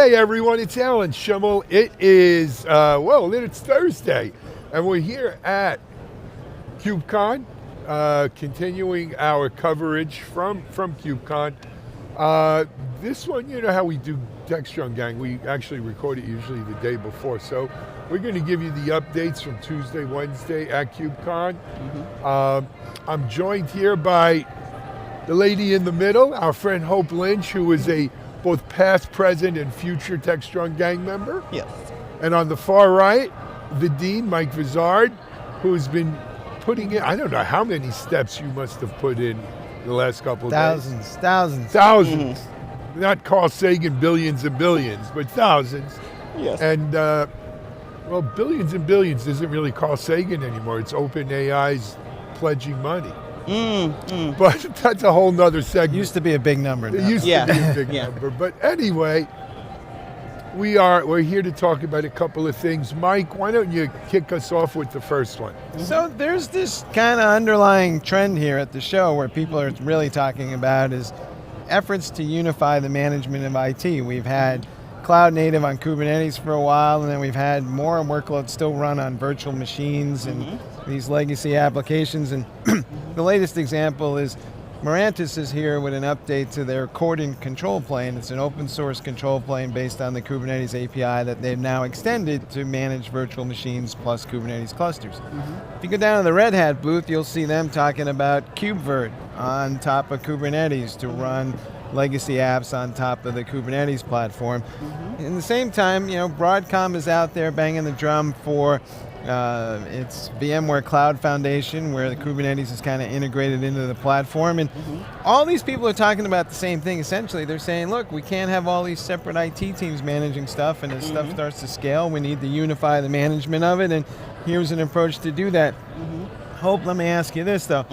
Hey everyone, it's Alan Shimel. It is, it's Thursday, and we're here at KubeCon, continuing our coverage from KubeCon. This one, you know how we do Techstrong Gang, we actually record it usually the day before, so we're going to give you the updates from Tuesday, Wednesday at KubeCon. I'm joined here by the lady in the middle, our friend Hope Lynch, who is a both past, present, and future Techstrong Gang member. Yes. And on the far right, the Dean, Mike Vizard, who's been putting in, I don't know how many steps you must have put in the last couple of days. Thousands. Mm-hmm. Not Carl Sagan, billions and billions, but thousands. Yes. And, billions and billions isn't really Carl Sagan anymore. It's OpenAI's pledging money. But that's a whole nother segment. Used to be a big number. It used to be a big number. But anyway, we're here to talk about a couple of things. Mike, why don't you kick us off with the first one? So there's this kind of underlying trend here at the show where people are really talking about is efforts to unify the management of IT. We've had cloud native on Kubernetes for a while, and then we've had more workloads still run on virtual machines and these legacy applications. And the latest example is Mirantis is here with an update to their Cordon control plane. It's an open source control plane based on the Kubernetes API that they've now extended to manage virtual machines plus Kubernetes clusters. If you go down to the Red Hat booth, you'll see them talking about KubeVirt on top of Kubernetes to run legacy apps on top of the Kubernetes platform. In the same time, Broadcom is out there banging the drum for its VMware Cloud Foundation, where the Kubernetes is kind of integrated into the platform. And all these people are talking about the same thing, essentially. They're saying, look, we can't have all these separate IT teams managing stuff, and as stuff starts to scale, we need to unify the management of it, and here's an approach to do that. Hope, let me ask you this, though.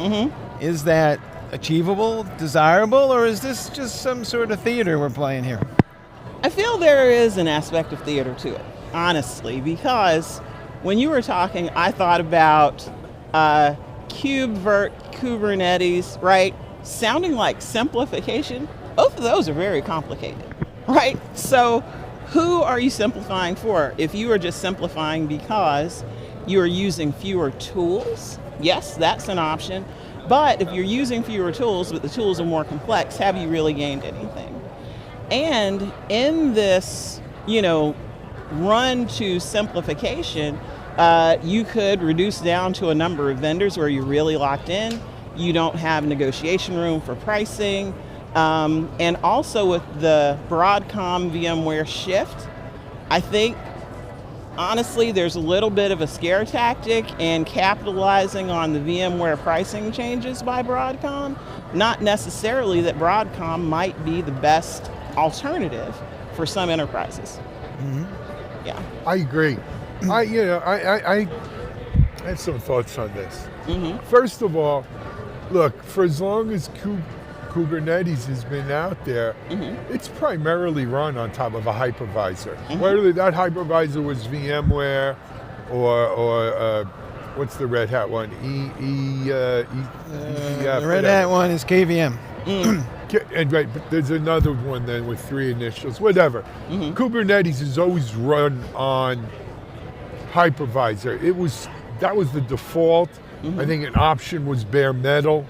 Is that achievable, desirable, or is this just some sort of theater we're playing here? I feel there is an aspect of theater to it, honestly, because when you were talking, I thought about KubeVirt, Kubernetes, right? Sounding like simplification. Both of those are very complicated, right? So who are you simplifying for? If you are just simplifying because you are using fewer tools, yes, that's an option. But if you're using fewer tools, but the tools are more complex, have you really gained anything? And in this, run to simplification, you could reduce down to a number of vendors where you're really locked in. You don't have negotiation room for pricing. And also with the Broadcom VMware shift, I think, honestly, there's a little bit of a scare tactic in capitalizing on the VMware pricing changes by Broadcom. Not necessarily that Broadcom might be the best alternative for some enterprises. Yeah. I agree. I had some thoughts on this. First of all, look, for as long as Kubernetes has been out there, it's primarily run on top of a hypervisor. Whether that hypervisor was VMware or what's the Red Hat one? The Red Hat one is KVM. And right, but there's another one then with 3 initials, whatever. Kubernetes is always run on hypervisor. That was the default. I think an option was bare metal.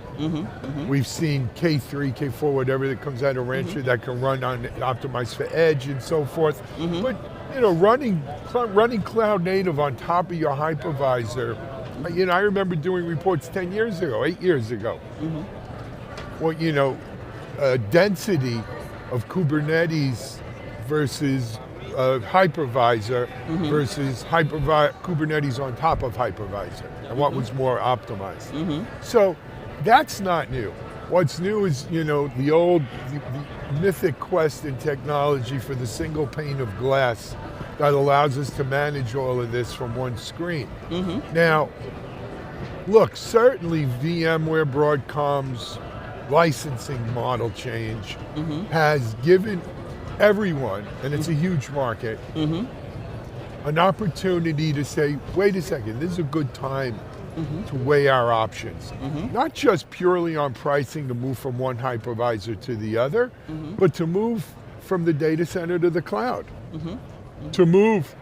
We've seen K3, K4, whatever that comes out of Rancher that can run on optimized for edge and so forth. But running cloud native on top of your hypervisor, I remember doing reports 10 years ago, 8 years ago. Well, density of Kubernetes versus hypervisor versus Kubernetes on top of hypervisor, and what was more optimized. So that's not new. What's new is, the old the mythic quest in technology for the single pane of glass that allows us to manage all of this from one screen. Now, look, certainly VMware Broadcom's licensing model change has given everyone, and it's a huge market, an opportunity to say, wait a second, this is a good time to weigh our options. Not just purely on pricing to move from one hypervisor to the other, but to move from the data center to the cloud. To move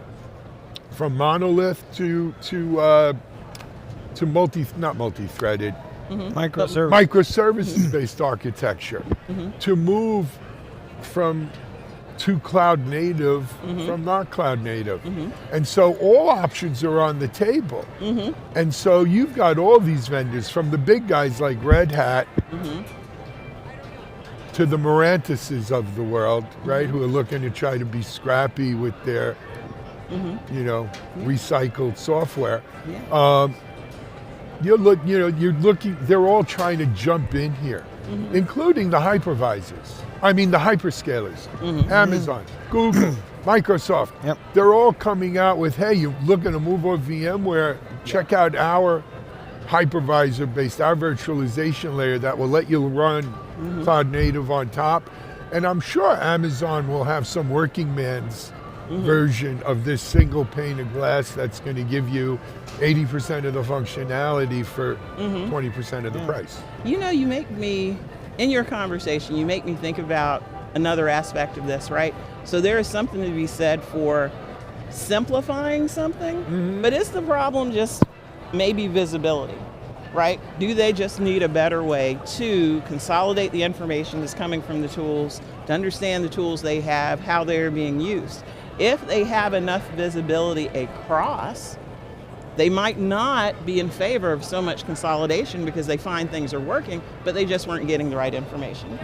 from monolith to not multi-threaded, microservices-based architecture. To move to cloud native from not cloud native. And so all options are on the table. And so you've got all these vendors, from the big guys like Red Hat to the Mirantises of the world, right, who are looking to try to be scrappy with their recycled software. You're looking, they're all trying to jump in here, including the hypervisors. I mean, the hyperscalers, Amazon, Google, Microsoft. They're all coming out with, hey, you're looking to move off VMware, check out our hypervisor based, our virtualization layer that will let you run cloud native on top. And I'm sure Amazon will have some working man's version of this single pane of glass that's going to give you 80% of the functionality for 20% of the price. You make me, in your conversation, you make me think about another aspect of this, right? So there is something to be said for simplifying something, but is the problem just maybe visibility, right? Do they just need a better way to consolidate the information that's coming from the tools, to understand the tools they have, how they're being used? If they have enough visibility across, they might not be in favor of so much consolidation because they find things are working, but they just weren't getting the right information.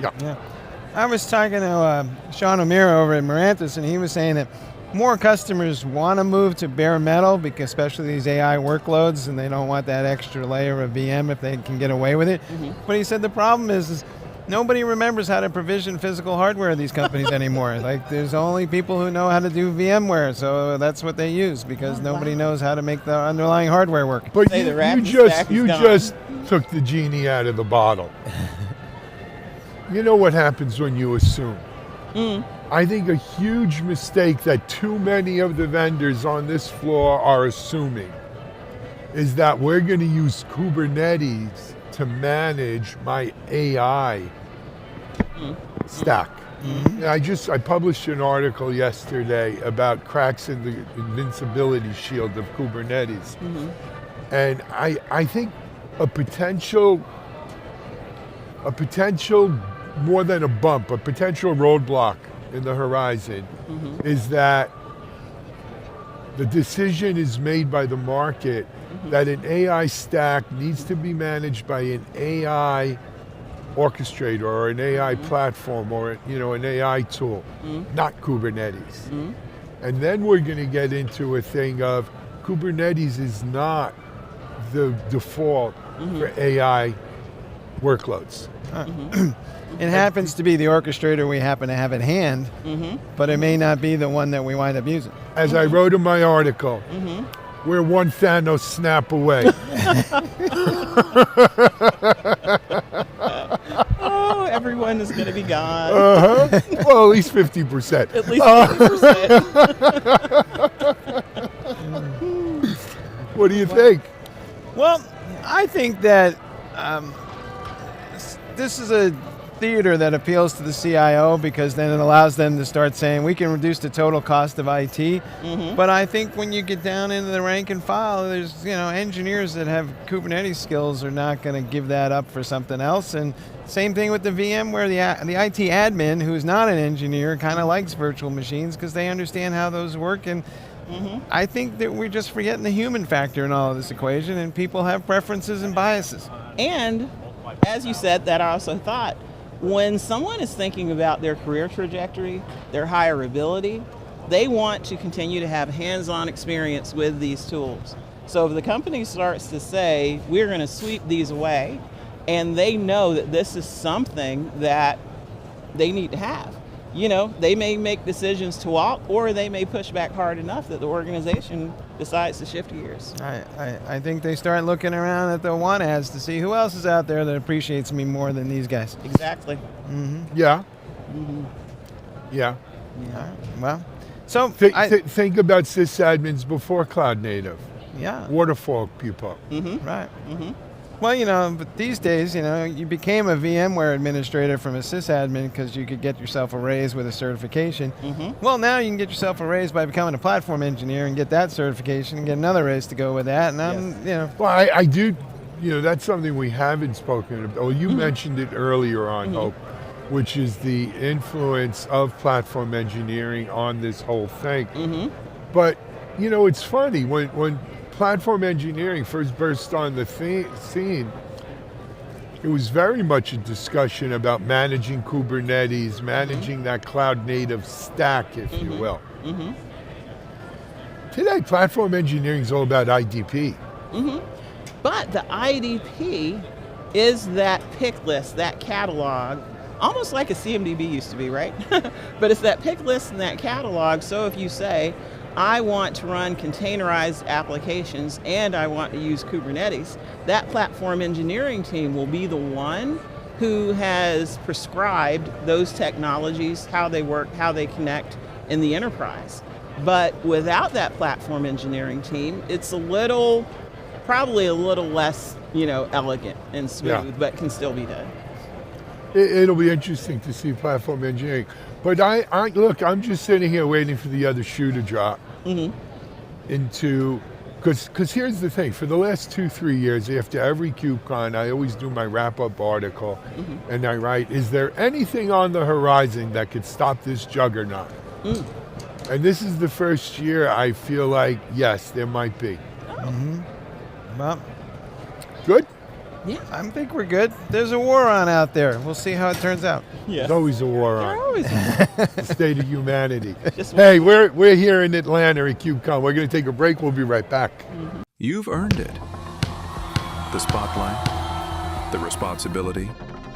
I was talking to Sean O'Meara over at Mirantis, and he was saying that more customers want to move to bare metal, because especially these AI workloads, and they don't want that extra layer of VM if they can get away with it. But he said the problem is nobody remembers how to provision physical hardware at these companies anymore. Like, there's only people who know how to do VMware, so that's what they use, because nobody knows how to make the underlying hardware work. But you just took the genie out of the bottle. You know what happens when you assume? I think a huge mistake that too many of the vendors on this floor are assuming is that we're going to use Kubernetes to manage my AI stack. I published an article yesterday about cracks in the invincibility shield of Kubernetes. And I think a potential more than a bump, a potential roadblock in the horizon is that the decision is made by the market that an AI stack needs to be managed by an AI orchestrator or an AI platform or an AI tool, not Kubernetes. And then we're going to get into a thing of Kubernetes is not the default for AI workloads. It happens to be the orchestrator we happen to have at hand, but it may not be the one that we wind up using. As I wrote in my article, we're one Thanos snap away. Oh, everyone is going to be gone. Well, at least 50%. At least 50%. What do you think? Well, I think that this is a theater that appeals to the CIO, because then it allows them to start saying we can reduce the total cost of IT. But I think when you get down into the rank and file, there's engineers that have Kubernetes skills are not going to give that up for something else. And same thing with the VM, where the IT admin, who's not an engineer, kind of likes virtual machines because they understand how those work. And I think that we're just forgetting the human factor in all of this equation, and people have preferences and biases. And as you said, that I also thought, when someone is thinking about their career trajectory, their hireability, they want to continue to have hands-on experience with these tools. So if the company starts to say, we're going to sweep these away, and they know that this is something that they need to have, they may make decisions to walk, or they may push back hard enough that the organization decides to shift gears. I think they start looking around at the want ads to see who else is out there that appreciates me more than these guys. Exactly. Yeah. Well, so think about sysadmins before cloud native. Yeah. Waterfall people. Right. Well, but these days, you became a VMware administrator from a sysadmin because you could get yourself a raise with a certification. Well, now you can get yourself a raise by becoming a platform engineer and get that certification and get another raise to go with that. And Well, I do, that's something we haven't spoken about. Oh, you mentioned it earlier on, Hope, which is the influence of platform engineering on this whole thing. But, it's funny, when platform engineering first burst on the scene, it was very much a discussion about managing Kubernetes, managing that cloud native stack, if you will. Today, platform engineering is all about IDP. But the IDP is that pick list, that catalog, almost like a CMDB used to be, right? But it's that pick list and that catalog, so if you say, I want to run containerized applications and I want to use Kubernetes, that platform engineering team will be the one who has prescribed those technologies, how they work, how they connect in the enterprise. But without that platform engineering team, it's probably a little less, elegant and smooth, but can still be done. It'll be interesting to see platform engineering. But look, I'm just sitting here waiting for the other shoe to drop because here's the thing, for the last 2-3 years, after every KubeCon, I always do my wrap-up article, and I write, is there anything on the horizon that could stop this juggernaut? And this is the first year I feel like, yes, there might be. Well, good? Yeah, I think we're good. There's a war on out there. We'll see how it turns out. There's always a war on. Always. The state of humanity. Hey, we're here in Atlanta at KubeCon. We're going to take a break. We'll be right back. You've earned it. The spotlight, the responsibility,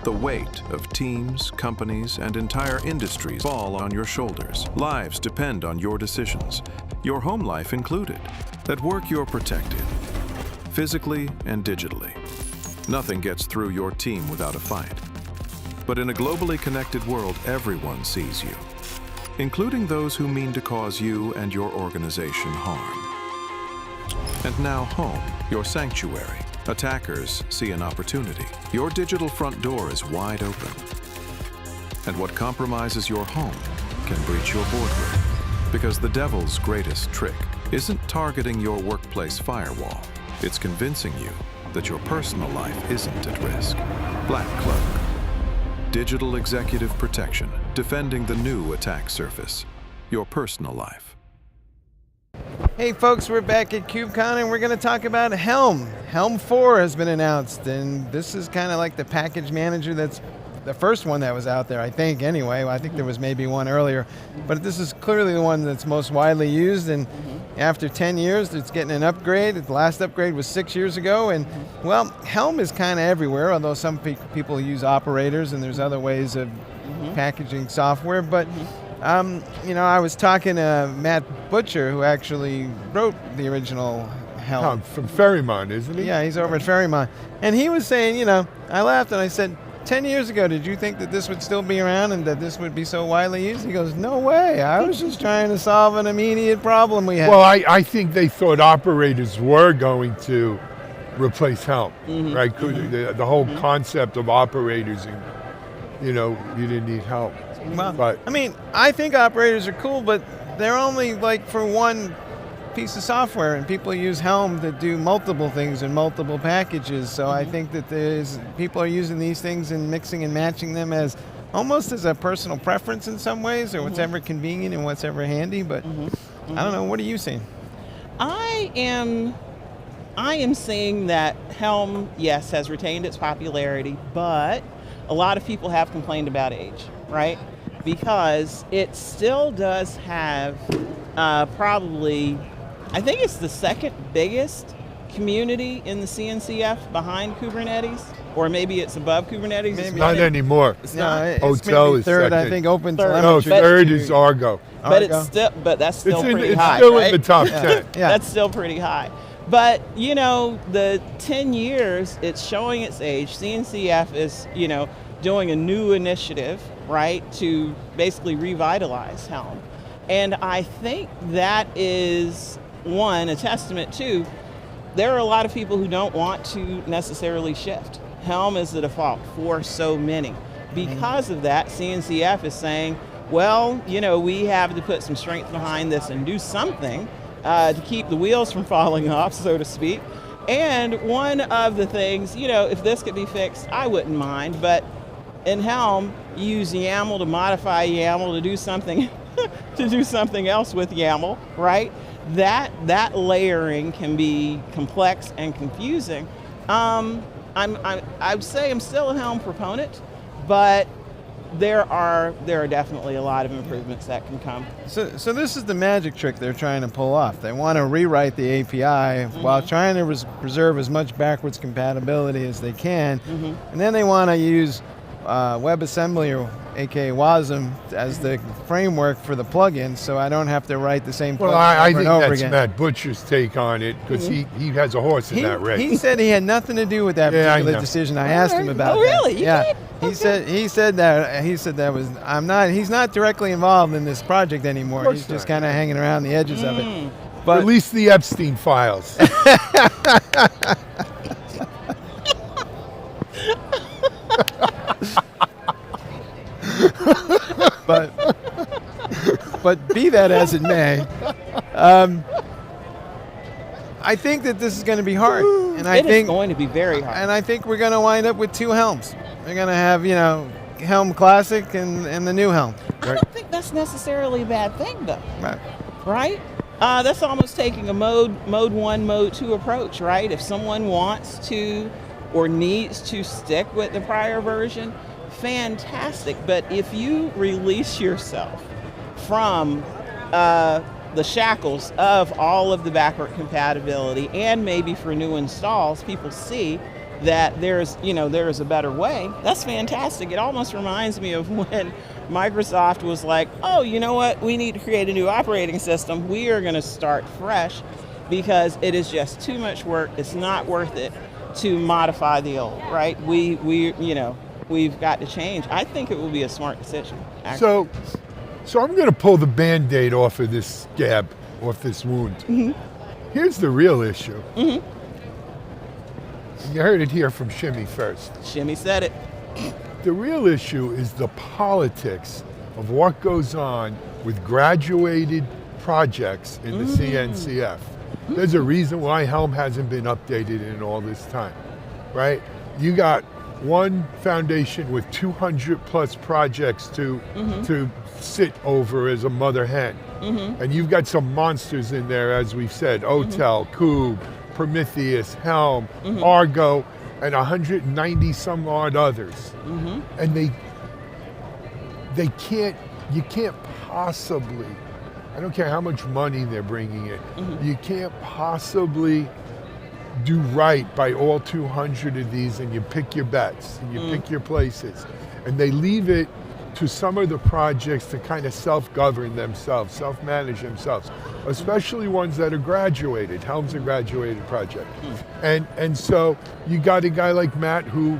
the weight of teams, companies, and entire industries fall on your shoulders. Lives depend on your decisions, your home life included. At work, you're protected, physically and digitally. Nothing gets through your team without a fight. But in a globally connected world, everyone sees you, including those who mean to cause you and your organization harm. And now home, your sanctuary. Attackers see an opportunity. Your digital front door is wide open. And what compromises your home can breach your boardroom. Because the devil's greatest trick isn't targeting your workplace firewall. It's convincing you that your personal life isn't at risk. Black Cloak. Digital executive protection, defending the new attack surface. Your personal life. Hey folks, we're back at KubeCon and we're going to talk about Helm. Helm 4 has been announced, and this is kind of like the package manager that's the first one that was out there, I think, anyway. I think there was maybe one earlier, but this is clearly the one that's most widely used, and after 10 years, it's getting an upgrade. The last upgrade was 6 years ago, and well, Helm is kind of everywhere, although some people use operators, and there's other ways of packaging software, but I was talking to Matt Butcher, who actually wrote the original Helm. From Ferrymont, isn't he? Yeah, he's over at Ferrymont. And he was saying, I laughed and I said, 10 years ago, did you think that this would still be around and that this would be so widely used? He goes, no way. I was just trying to solve an immediate problem we had. Well, I think they thought operators were going to replace Helm, right? The whole concept of operators, and you didn't need Helm. Well, but I think operators are cool, but they're only like for one piece of software, and people use Helm to do multiple things in multiple packages. So I think that people are using these things and mixing and matching them as almost as a personal preference in some ways, or what's ever convenient and what's ever handy. But I don't know. What are you seeing? I am seeing that Helm, yes, has retained its popularity, but a lot of people have complained about age, right? Because it still does have probably, I think it's the second biggest community in the CNCF behind Kubernetes, or maybe it's above Kubernetes. Maybe. Not anymore. It's not. Hotel it's is third, second. I think. Open Third. No, telemetry. third is Argo. But that's still pretty It's high. still right? in the top 10. Yeah. That's still pretty high. But, the 10 years, it's showing its age. CNCF is, doing a new initiative, right, to basically revitalize Helm. And I think that is, one, a testament to there are a lot of people who don't want to necessarily shift. Helm is the default for so many. Because of that, CNCF is saying, well, we have to put some strength behind this and do something to keep the wheels from falling off, so to speak. And one of the things, if this could be fixed, I wouldn't mind, but in Helm, you use YAML to modify YAML to do something to do something else with YAML, right? That layering can be complex and confusing. I'd say I'm still a Helm proponent, but there are definitely a lot of improvements that can come. So this is the magic trick they're trying to pull off. They want to rewrite the API while trying to preserve as much backwards compatibility as they can, and then they want to use WebAssembly, or aka WASM, as the framework for the plugin, so I don't have to write the same plugin over I think and over that's again. Matt Butcher's take on it, because he has a horse in that race. He said he had nothing to do with that particular decision. I asked him about Oh, really? that. You Yeah. did? He said that was he's not directly involved in this project anymore. course He's just not. kind of hanging around the edges of it. But Release the Epstein files. but be that as it may, I think that this is going to be hard, and It is going to be very hard. And I think we're going to wind up with two Helms. We're going to have Helm Classic and the new Helm. I don't think that's necessarily a bad thing, though. Right. That's almost taking a mode 1, mode 2 approach, right? If someone wants to or needs to stick with the prior version, fantastic. But if you release yourself from the shackles of all of the backward compatibility, and maybe for new installs, people see that there's a better way, that's fantastic. It almost reminds me of when Microsoft was like, oh, you know what, we need to create a new operating system. We are going to start fresh because it is just too much work. It's not worth it to modify the old, right? We've got to change. I think it will be a smart decision, actually. So I'm going to pull the Band-Aid off of this scab, off this wound. Here's the real issue. You heard it here from Shimmy first. Shimmy said it. The real issue is the politics of what goes on with graduated projects in the CNCF. There's a reason why Helm hasn't been updated in all this time, right? You got one foundation with 200 plus projects to sit over as a mother hen. And you've got some monsters in there, as we've said, OTel, Kube, Prometheus, Helm, Argo, and 190 some odd others. And you can't possibly, I don't care how much money they're bringing in, you can't possibly do right by all 200 of these, and you pick your bets, and you pick your places. And they leave it to some of the projects to kind of self-govern themselves, self-manage themselves, especially ones that are graduated. Helm's a graduated project. And so you got a guy like Matt who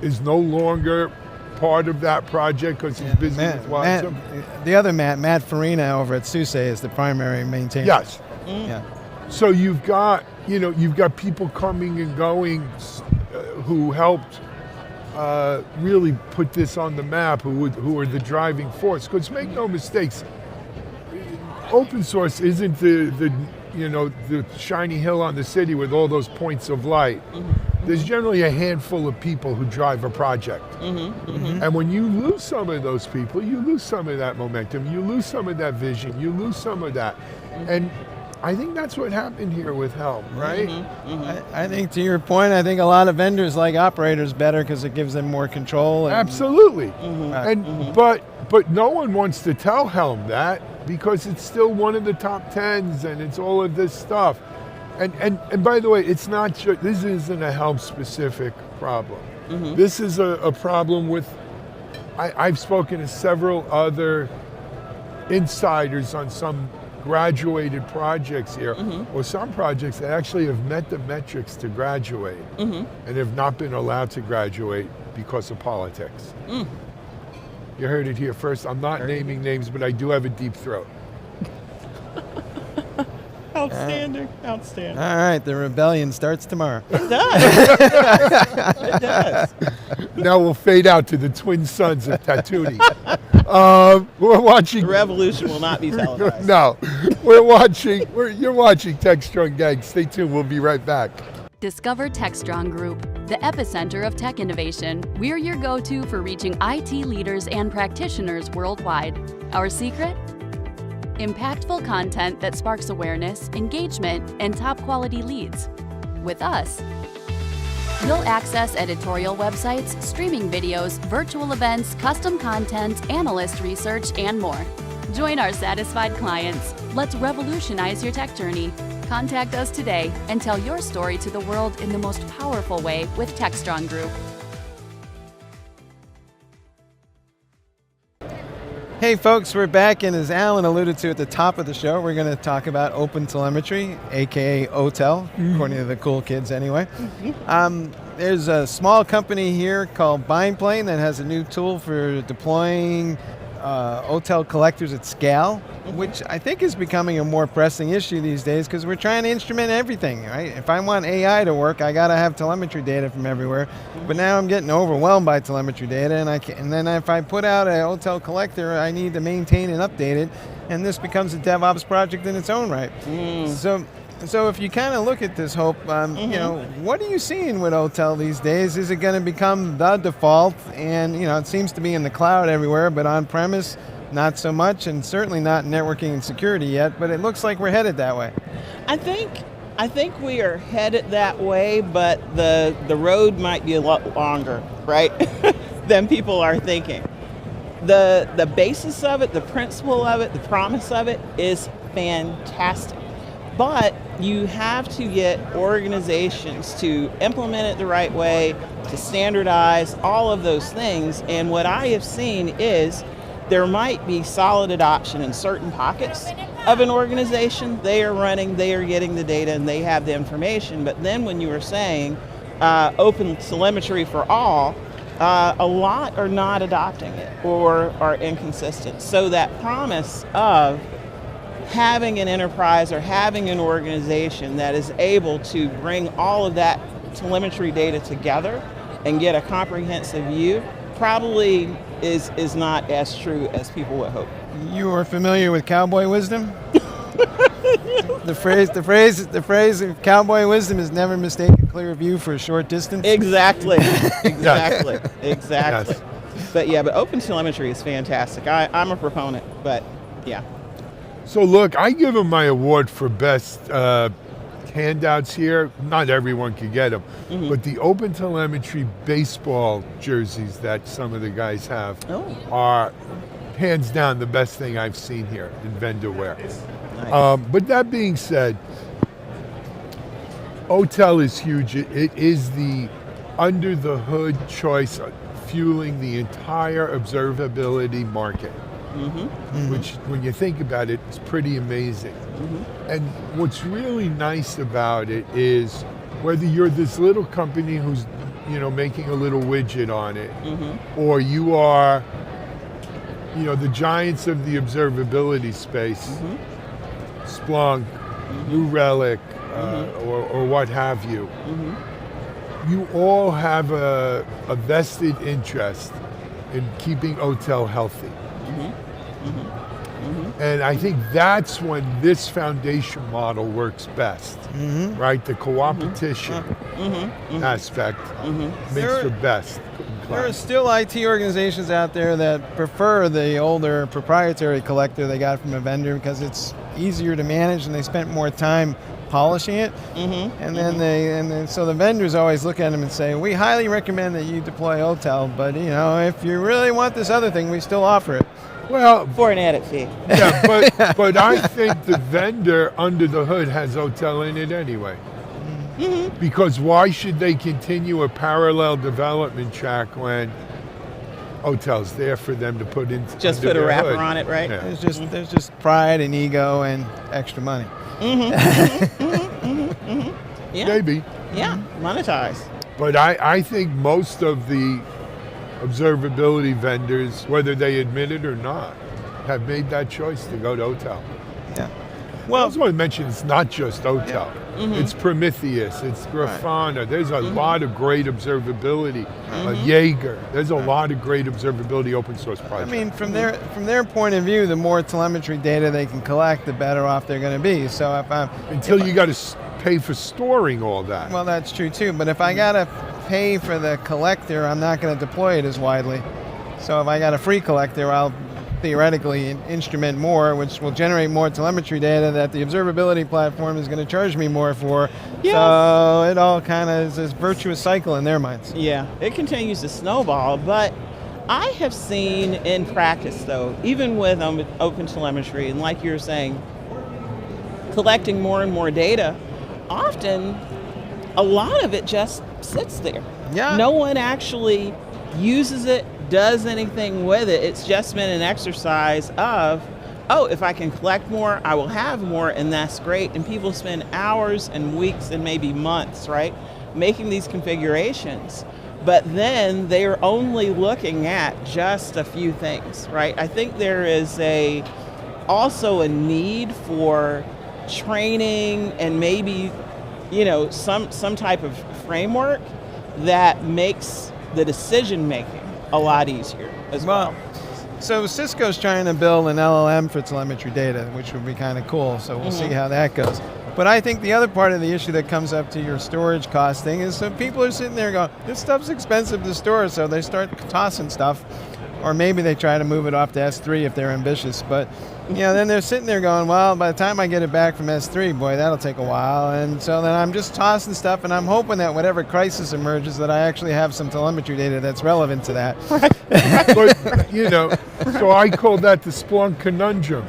is no longer part of that project because he's busy with WASM. The other Matt Farina over at SUSE is the primary maintainer. Yes. Yeah. So you've got people coming and going who helped really put this on the map, who are the driving force. Because make no mistakes, open source isn't the shiny hill on the city with all those points of light. There's generally a handful of people who drive a project. And when you lose some of those people, you lose some of that momentum, you lose some of that vision, you lose some of that. And I think that's what happened here with Helm, right? I think, to your point, I think a lot of vendors like operators better because it gives them more control. Absolutely. But no one wants to tell Helm that because it's still one of the top 10s and it's all of this stuff. And by the way, it's not just, this isn't a Helm specific problem. This is a problem with, I've spoken to several other insiders on some graduated projects here, or some projects that actually have met the metrics to graduate and have not been allowed to graduate because of politics. You heard it here first. I'm not naming names, but I do have a deep throat. Outstanding. Outstanding. All right, the rebellion starts tomorrow. It does. It does. Now we'll fade out to the twin sons of Tatooine. We're watching. The revolution will not be televised. No, you're watching Techstrong Gang. Stay tuned. We'll be right back. Discover Techstrong Group, the epicenter of tech innovation. We're your go-to for reaching IT leaders and practitioners worldwide. Our secret? Impactful content that sparks awareness, engagement, and top-quality leads. With us, you'll access editorial websites, streaming videos, virtual events, custom content, analyst research, and more. Join our satisfied clients. Let's revolutionize your tech journey. Contact us today and tell your story to the world in the most powerful way with Techstrong Group. Hey folks, we're back, and as Alan alluded to at the top of the show, we're going to talk about OpenTelemetry, aka OTel, according to the cool kids anyway. There's a small company here called BindPlane that has a new tool for deploying OTel collectors at scale, which I think is becoming a more pressing issue these days because we're trying to instrument everything, right? If I want AI to work, I got to have telemetry data from everywhere. But now I'm getting overwhelmed by telemetry data, and then if I put out an OTel collector, I need to maintain and update it, and this becomes a DevOps project in its own right. So if you kind of look at this, Hope, you know, what are you seeing with OTel these days? Is it going to become the default? And, you know, it seems to be in the cloud everywhere, but on-premise, not so much, and certainly not networking and security yet, but it looks like we're headed that way. I think we are headed that way, but the road might be a lot longer, right, than people are thinking. The basis of it, the principle of it, the promise of it is fantastic. But you have to get organizations to implement it the right way, to standardize, all of those things. And what I have seen is there might be solid adoption in certain pockets of an organization. They are running, they are getting the data, and they have the information. But then when you were saying open telemetry for all, a lot are not adopting it or are inconsistent. So that promise of having an enterprise or having an organization that is able to bring all of that telemetry data together and get a comprehensive view probably is not as true as people would hope. You are familiar with cowboy wisdom? The phrase of cowboy wisdom is never mistake a clear view for a short distance. Exactly. Exactly. Exactly. Yes. But open telemetry is fantastic. I'm a proponent, but yeah. So look, I give them my award for best handouts here. Not everyone can get them, but the OpenTelemetry baseball jerseys that some of the guys have are hands down the best thing I've seen here in vendor wear. Nice. But that being said, OTel is huge. It is the under the hood choice fueling the entire observability market. Which, when you think about it, is pretty amazing. And what's really nice about it is whether you're this little company who's, you know, making a little widget on it, or you are, you know, the giants of the observability space, Splunk, New Relic, or what have you, you all have a vested interest in keeping OTel healthy. And I think that's when this foundation model works best, right? The co-opetition aspect makes the best. There are still IT organizations out there that prefer the older proprietary collector they got from a vendor because it's easier to manage and they spent more time polishing it. And then so the vendors always look at them and say, we highly recommend that you deploy OTel, but you know, if you really want this other thing, we still offer it. Well, for an added fee. Yeah, but I think the vendor under the hood has OTel in it anyway. Because why should they continue a parallel development track when OTel's there for them to put in? Just put a wrapper on it, right? Yeah. There's just pride and ego and extra money. Yeah. Maybe. Yeah, monetize. But I think most of the observability vendors, whether they admit it or not, have made that choice to go to OTel. Yeah. I also want to mention it's not just OTel. It's Prometheus, it's Grafana. There's a lot of great observability. Jaeger. There's a lot of great observability open source projects. I mean, from their point of view, the more telemetry data they can collect, the better off they're going to be. So until you got to pay for storing all that. Well, that's true too. But if I got to pay for the collector, I'm not going to deploy it as widely. So if I got a free collector, I'll theoretically instrument more, which will generate more telemetry data that the observability platform is going to charge me more for. Yes. So it all kind of is this virtuous cycle in their minds. Yeah, it continues to snowball, but I have seen in practice, though, even with open telemetry, and like you were saying, collecting more and more data, often a lot of it just sits there. Yeah. No one actually uses it, does anything with it. It's just been an exercise of, oh, if I can collect more, I will have more, and that's great. And people spend hours and weeks and maybe months, right, making these configurations. But then they're only looking at just a few things, right? I think there is also a need for training and maybe, some type of framework that makes the decision making a lot easier as well. So Cisco's trying to build an LLM for telemetry data, which would be kind of cool. So we'll see how that goes. But I think the other part of the issue that comes up to your storage cost thing is that people are sitting there going, this stuff's expensive to store, so they start tossing stuff. Or maybe they try to move it off to S3 if they're ambitious. But then they're sitting there going, well, by the time I get it back from S3, boy, that'll take a while. And so then I'm just tossing stuff, and I'm hoping that whatever crisis emerges that I actually have some telemetry data that's relevant to that. But, so I call that the Splunk conundrum,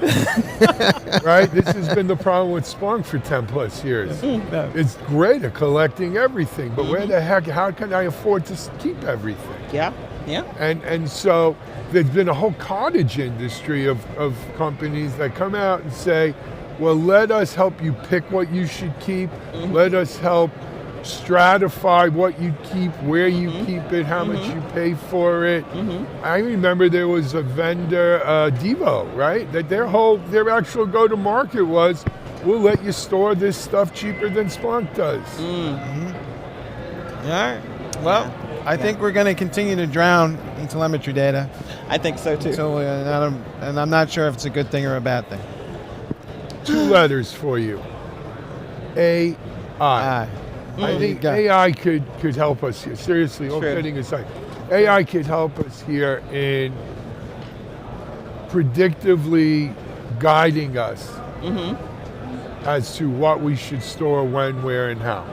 right? This has been the problem with Splunk for 10 plus years. It's great at collecting everything, but where the heck, how can I afford to keep everything? Yeah. And so there's been a whole cottage industry of companies that come out and say, well, let us help you pick what you should keep. Let us help stratify what you keep, where you keep it, how much you pay for it. I remember there was a vendor, Devo, right? That their actual go-to-market was, we'll let you store this stuff cheaper than Splunk does. All right. Well, I think we're going to continue to drown in telemetry data. I think so too. So, and I'm not sure if it's a good thing or a bad thing. 2 letters for you. AI. I think AI could help us here. Seriously, all kidding aside. AI could help us here in predictively guiding us as to what we should store, when, where, and how.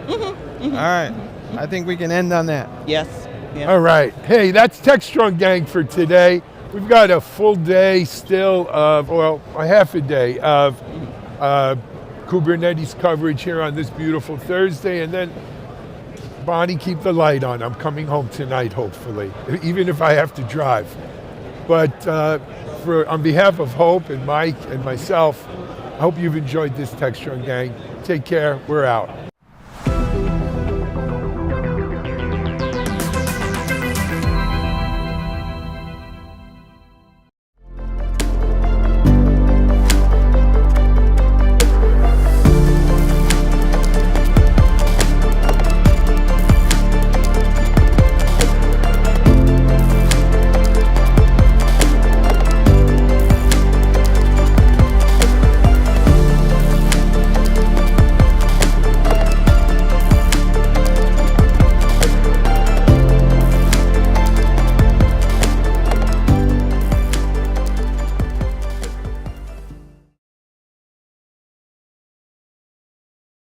All right. I think we can end on that. Yes. Yeah. All right. Hey, that's Techstrong Gang for today. We've got a full day still of, a half a day of Kubernetes coverage here on this beautiful Thursday. And then, Bonnie, keep the light on. I'm coming home tonight, hopefully, even if I have to drive. But on behalf of Hope and Mike and myself, I hope you've enjoyed this Techstrong Gang. Take care. We're out.